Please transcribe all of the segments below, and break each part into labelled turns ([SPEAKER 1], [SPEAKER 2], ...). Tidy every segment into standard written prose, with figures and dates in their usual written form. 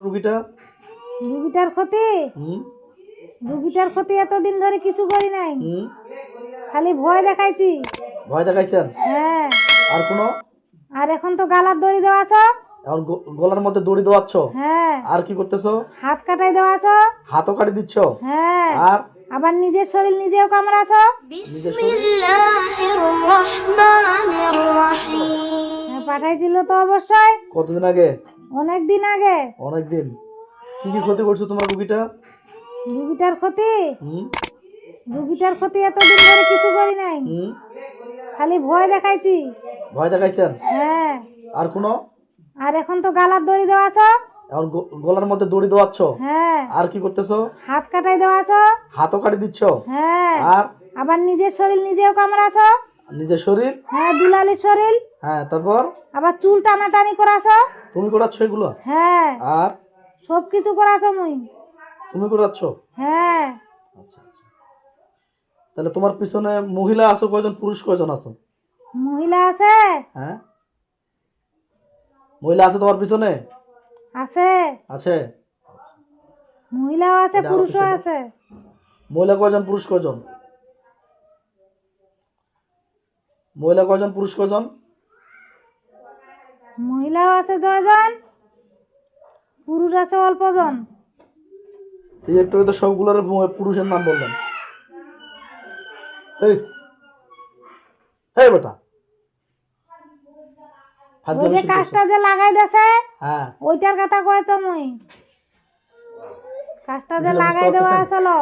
[SPEAKER 1] রুগীটা
[SPEAKER 2] রুগীটার ক্ষতি
[SPEAKER 1] হুম
[SPEAKER 2] রুগীটার ক্ষতি এতদিন ধরে কিছু করি নাই,
[SPEAKER 1] হুম
[SPEAKER 2] খালি ভয় দেখাইছি।
[SPEAKER 1] ভয় দেখাইছেন?
[SPEAKER 2] হ্যাঁ,
[SPEAKER 1] আর কোনো?
[SPEAKER 2] আর এখন তো গালার দড়ি দেওয়া আছে।
[SPEAKER 1] এখন গলার মধ্যে দড়ি দেওয়াচ্ছ?
[SPEAKER 2] হ্যাঁ।
[SPEAKER 1] আর কি করতেছো?
[SPEAKER 2] হাত কাটাই দেওয়া আছে।
[SPEAKER 1] হাতও কাটি দিচ্ছ?
[SPEAKER 2] হ্যাঁ।
[SPEAKER 1] আর
[SPEAKER 2] আবার নিজের শরীর নিজেও কামড়াছ।
[SPEAKER 1] নিজের শরীর?
[SPEAKER 2] হ্যাঁ, পাঠাইছিল তো অবশ্যই।
[SPEAKER 1] কতদিন আগে?
[SPEAKER 2] অনেক দিন আগে।
[SPEAKER 1] অনেক দিন। কি কি ক্ষতি করছো তোমার রুগীটা?
[SPEAKER 2] রুগীটার ক্ষতি
[SPEAKER 1] হুম
[SPEAKER 2] রুগীটার ক্ষতি এতদিন ধরে কিছু করি নাই,
[SPEAKER 1] হুম
[SPEAKER 2] খালি ভয় দেখাইছি।
[SPEAKER 1] ভয় দেখাইছেন?
[SPEAKER 2] হ্যাঁ।
[SPEAKER 1] আর কোনো?
[SPEAKER 2] আর এখন তো গালার দড়ি দেওয়া আছে।
[SPEAKER 1] এখন গলার মধ্যে দড়ি দেওয়াচ্ছ?
[SPEAKER 2] হ্যাঁ।
[SPEAKER 1] আর কি করতেছো?
[SPEAKER 2] হাত কাটাই দেওয়া আছে।
[SPEAKER 1] হাতও কাটি দিচ্ছ?
[SPEAKER 2] হ্যাঁ।
[SPEAKER 1] আর
[SPEAKER 2] আবার নিজের শরীর নিজেও কামড়াছ।
[SPEAKER 1] নিজের শরীর?
[SPEAKER 2] হ্যাঁ, দুলালির শরীর।
[SPEAKER 1] হ্যাঁ, তারপর?
[SPEAKER 2] আবার চুল টানাটানি করাছ।
[SPEAKER 1] তুমি করাচ্ছ এগুলো?
[SPEAKER 2] হ্যাঁ,
[SPEAKER 1] আর
[SPEAKER 2] সব কিছু করাছ মুই।
[SPEAKER 1] তুমি করাচ্ছ?
[SPEAKER 2] হ্যাঁ।
[SPEAKER 1] আচ্ছা আচ্ছা। তাহলে তোমার পিছনে মহিলা আছো কয়জন, পুরুষ কয়জন আছো?
[SPEAKER 2] মহিলা আছে।
[SPEAKER 1] হ্যাঁ, মহিলা আছে তোমার পিছনে?
[SPEAKER 2] আছে।
[SPEAKER 1] আছে?
[SPEAKER 2] মহিলাও আছে,
[SPEAKER 1] এটা আরো
[SPEAKER 2] পুরুষও
[SPEAKER 1] পিছনে।
[SPEAKER 2] আছে।
[SPEAKER 1] মহিলা কয়জন, পুরুষ কয়জন? মহিলা কয়জন, পুরুষ কয়জন?
[SPEAKER 2] মহিলাও আছে 10 জন, পুরুষ আছে অল্প জন।
[SPEAKER 1] এই একটু তো সবগুলোর পুরুষের নাম বললেন। এই এই বেটা,
[SPEAKER 2] ওই
[SPEAKER 1] ফাজলামি
[SPEAKER 2] যে
[SPEAKER 1] শুরু
[SPEAKER 2] কাজটা
[SPEAKER 1] করছিস?
[SPEAKER 2] যে লাগাই দেছে,
[SPEAKER 1] হ্যাঁ,
[SPEAKER 2] ওইটার কথা কয়েছ মুই। কাজটা যে
[SPEAKER 1] বিষয়টা বুঝতে
[SPEAKER 2] লাগাই দেওয়া
[SPEAKER 1] পারতেছেন?
[SPEAKER 2] আসলো,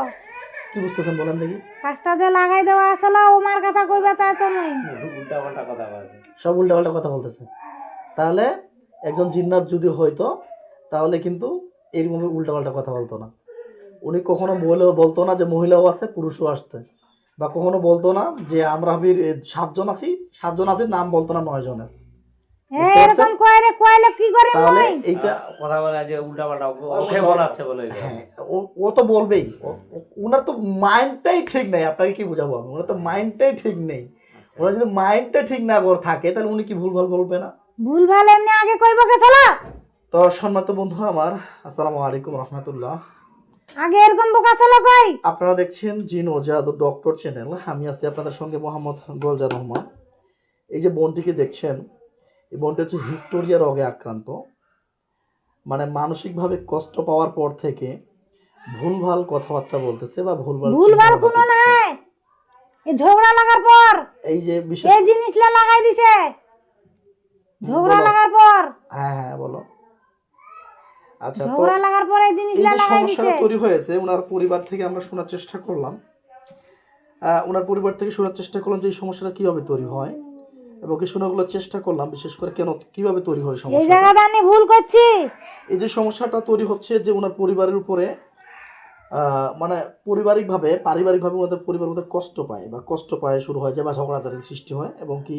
[SPEAKER 1] কি বুঝতেছেন বলেন দেখি?
[SPEAKER 2] কাজটা যে লাগাই দেওয়া আসলো, ওমার কথা কইবা চাইছ মুই।
[SPEAKER 1] সব উল্টাপাল্টা কথা বলতেছে। তাহলে একজন জিন্নাত যদি হইতো তাহলে কিন্তু এরকম উল্টাপাল্টা কথা বলতো না। উনি কখনো বলতো না যে মহিলাও আছে পুরুষও আসতে, বা কখনো বলতো না যে আমরা হাবির 7 জন আছি, 7 জন আছে, নাম বলতো না 9 জনের। বুঝতে পারছেন?
[SPEAKER 2] এরকম কইলে কইলে কি করে
[SPEAKER 1] তাহলে
[SPEAKER 2] মুই?
[SPEAKER 1] এইটা
[SPEAKER 3] কথা বলে যে উল্টাপাল্টা ওকে বলাচ্ছে বলে
[SPEAKER 1] হ্যাঁ, ও তো বলবেই। ওনার তো মাইন্ডটাই ঠিক নেই। আপনাকে কি বুঝাবো আমি? ওনার তো মাইন্ডটাই ঠিক নেই। ওনার যদি মাইন্ডটা ঠিক না করে থাকে তাহলে উনি কি ভুলভাল বলবে না?
[SPEAKER 2] ভুলভাল এমনি আগে কইব কে চলো।
[SPEAKER 1] তো সম্মানিত বন্ধুরা আমার, আসসালামু আলাইকুম রহমতুল্লাহ।
[SPEAKER 2] আগে এরকম বোকা চলো কই।
[SPEAKER 1] আপনারা দেখছেন জিন ও জাদু ডক্টর চ্যানেল। আমি আছি আপনাদের সঙ্গে মোহাম্মদ গোলজার রহমান। এই যে বোনটিকে দেখছেন, এই বোনটি হচ্ছে হিস্টোরিয়া রোগে আক্রান্ত। মানে মানসিকভাবে কষ্ট পাওয়ার পর থেকে ভুলভাল কথাবার্তা বলতেছে বা ভুলভাল
[SPEAKER 2] ভুলভাল
[SPEAKER 1] চিন্তাভাবনা
[SPEAKER 2] কোনো
[SPEAKER 1] করতেছে।
[SPEAKER 2] নাই, এই ঝগড়া লাগার পর
[SPEAKER 1] এই যে বিশেষ
[SPEAKER 2] এই জিনিসটা লাগাই দিছে। ঝগড়া
[SPEAKER 1] বলো।
[SPEAKER 2] লাগার পর
[SPEAKER 1] হ্যাঁ হ্যাঁ বলো। আচ্ছা, তো
[SPEAKER 2] ঝগড়া লাগার পর এই
[SPEAKER 1] এই
[SPEAKER 2] জিনিসটা
[SPEAKER 1] যে
[SPEAKER 2] লাগাই দিছে।
[SPEAKER 1] সমস্যাটা তৈরি হয়েছে ওনার পরিবার থেকে আমরা শোনার চেষ্টা করলাম। ওনার পরিবার থেকে শোনার চেষ্টা করলাম যে এই সমস্যাটা কিভাবে তৈরি হয়, এবং কি শোনাগুলোর চেষ্টা করলাম বিশেষ করে কেন কিভাবে তৈরি হয়
[SPEAKER 2] এই
[SPEAKER 1] সমস্যাটা।
[SPEAKER 2] জায়গাটা আমি ভুল করছি।
[SPEAKER 1] এই যে সমস্যাটা তৈরি হচ্ছে যে ওনার পরিবারের উপরে মানে পারিবারিকভাবে ওনাদের পরিবারের মধ্যে কষ্ট পায় বা কষ্ট পায় শুরু হয় যে, বা ঝগড়াঝাটির সৃষ্টি হয়, এবং কি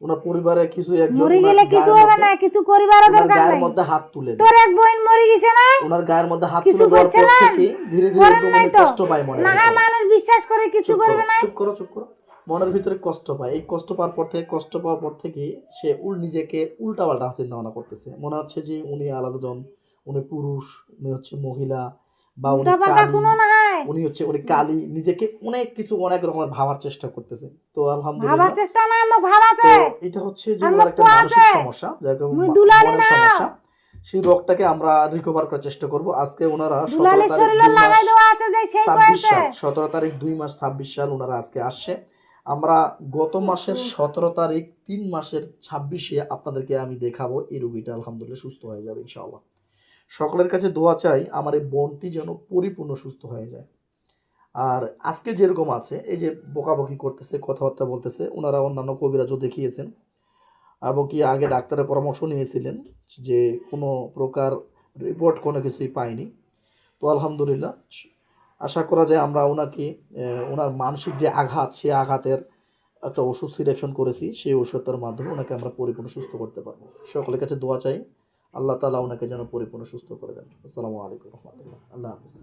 [SPEAKER 1] ওনার পরিবারে কিছু একজন
[SPEAKER 2] মরে
[SPEAKER 1] ওনার
[SPEAKER 2] গেলে কিছু
[SPEAKER 1] গায়ের
[SPEAKER 2] হবে না,
[SPEAKER 1] মধ্যে
[SPEAKER 2] কিছু করিবারও
[SPEAKER 1] ওনার
[SPEAKER 2] দরকার
[SPEAKER 1] গায়ের
[SPEAKER 2] নাই।
[SPEAKER 1] মধ্যে হাত তুলে দেয়।
[SPEAKER 2] তোর এক বোন মরে গেছে না,
[SPEAKER 1] ওনার গায়ের মধ্যে হাত
[SPEAKER 2] কিছু
[SPEAKER 1] তুলে দেওয়ার পর
[SPEAKER 2] করছিলেন?
[SPEAKER 1] থেকে ধীরে ধীরে
[SPEAKER 2] করেন
[SPEAKER 1] এরকম
[SPEAKER 2] নাই
[SPEAKER 1] উনি
[SPEAKER 2] তো?
[SPEAKER 1] কষ্ট পায় মনে
[SPEAKER 2] না
[SPEAKER 1] হয়।
[SPEAKER 2] মানুষ বিশ্বাস করে কিছু করবে না।
[SPEAKER 1] চুপ করো চুপ করো। মনের ভিতরে কষ্ট পায়। এই কষ্ট পাওয়ার পর থেকে সে নিজেকে উল্টাপাল্টা চিন্তা ভাবনা করতেছে। মনে হচ্ছে যে উনি আলাদা জন, উনি পুরুষ, উনি হচ্ছে মহিলা, বা উনি
[SPEAKER 2] উল্টাপাল্টা
[SPEAKER 1] কালী,
[SPEAKER 2] কোনো নাই।
[SPEAKER 1] উনি কালী, নিজেকে অনেক কিছু অনেক রকমের ভাবার চেষ্টা করতেছে। তো
[SPEAKER 2] ভাবার
[SPEAKER 1] আলহামদুলিল্লাহ,
[SPEAKER 2] চেষ্টা না, মুখ ভাব
[SPEAKER 1] তো
[SPEAKER 2] আছে।
[SPEAKER 1] এটা হচ্ছে যে
[SPEAKER 2] আর
[SPEAKER 1] ওনার
[SPEAKER 2] মুখ
[SPEAKER 1] একটা
[SPEAKER 2] পোয়া
[SPEAKER 1] মানসিক
[SPEAKER 2] আছে।
[SPEAKER 1] সমস্যা, যাকে
[SPEAKER 2] মুই দুলালি
[SPEAKER 1] মনের
[SPEAKER 2] না।
[SPEAKER 1] সমস্যা। সেই রোগটাকে আমরা রিকভার করার চেষ্টা করব। আজকে ওনারা 17
[SPEAKER 2] দুলালির
[SPEAKER 1] তারিখ
[SPEAKER 2] শরীরে
[SPEAKER 1] 2
[SPEAKER 2] লাগাই
[SPEAKER 1] মাস
[SPEAKER 2] দেওয়া আছে যে সেই
[SPEAKER 1] 26
[SPEAKER 2] কয়েছে।
[SPEAKER 1] সাল 17 তারিখ 2 মাস 26 সাল ওনারা আজকে আসছে। আমরা গত মাসের 17 তারিখ 3 মাসের 26-এ আপনাদেরকে আমি দেখাবো এই রোগীটা আলহামদুলিল্লাহ সুস্থ হয়ে যাবে ইনশাআল্লাহ। সকলের কাছে দোয়া চাই আমার এই বোনটি যেন পরিপূর্ণ সুস্থ হয়ে যায়। আর আজকে যেরকম আছে, এই যে বকাবকি করতেছে, কথাবার্তা বলতেছে, ওনারা অন্যান্য কবিরাজও দেখিয়েছেন এবং কি আগে ডাক্তারের পরামর্শ নিয়েছিলেন, যে কোনো প্রকার রিপোর্ট কোনো কিছুই পাইনি। তো আলহামদুলিল্লাহ আশা করা যায় আমরা ওনাকে ওনার মানসিক যে আঘাত, সেই আঘাতের একটা ওষুধ সিলেকশন করেছি, সেই ওষুধটার মাধ্যমে ওনাকে আমরা পরিপূর্ণ সুস্থ করতে পারবো। সকলের কাছে দোয়া চাই আল্লাহ তাআলা ওনাকে যেন পরিপূর্ণ সুস্থ করে দেন। আসসালামু আলাইকুম রহমতুল্লাহ। আল্লাহ হাফিজ।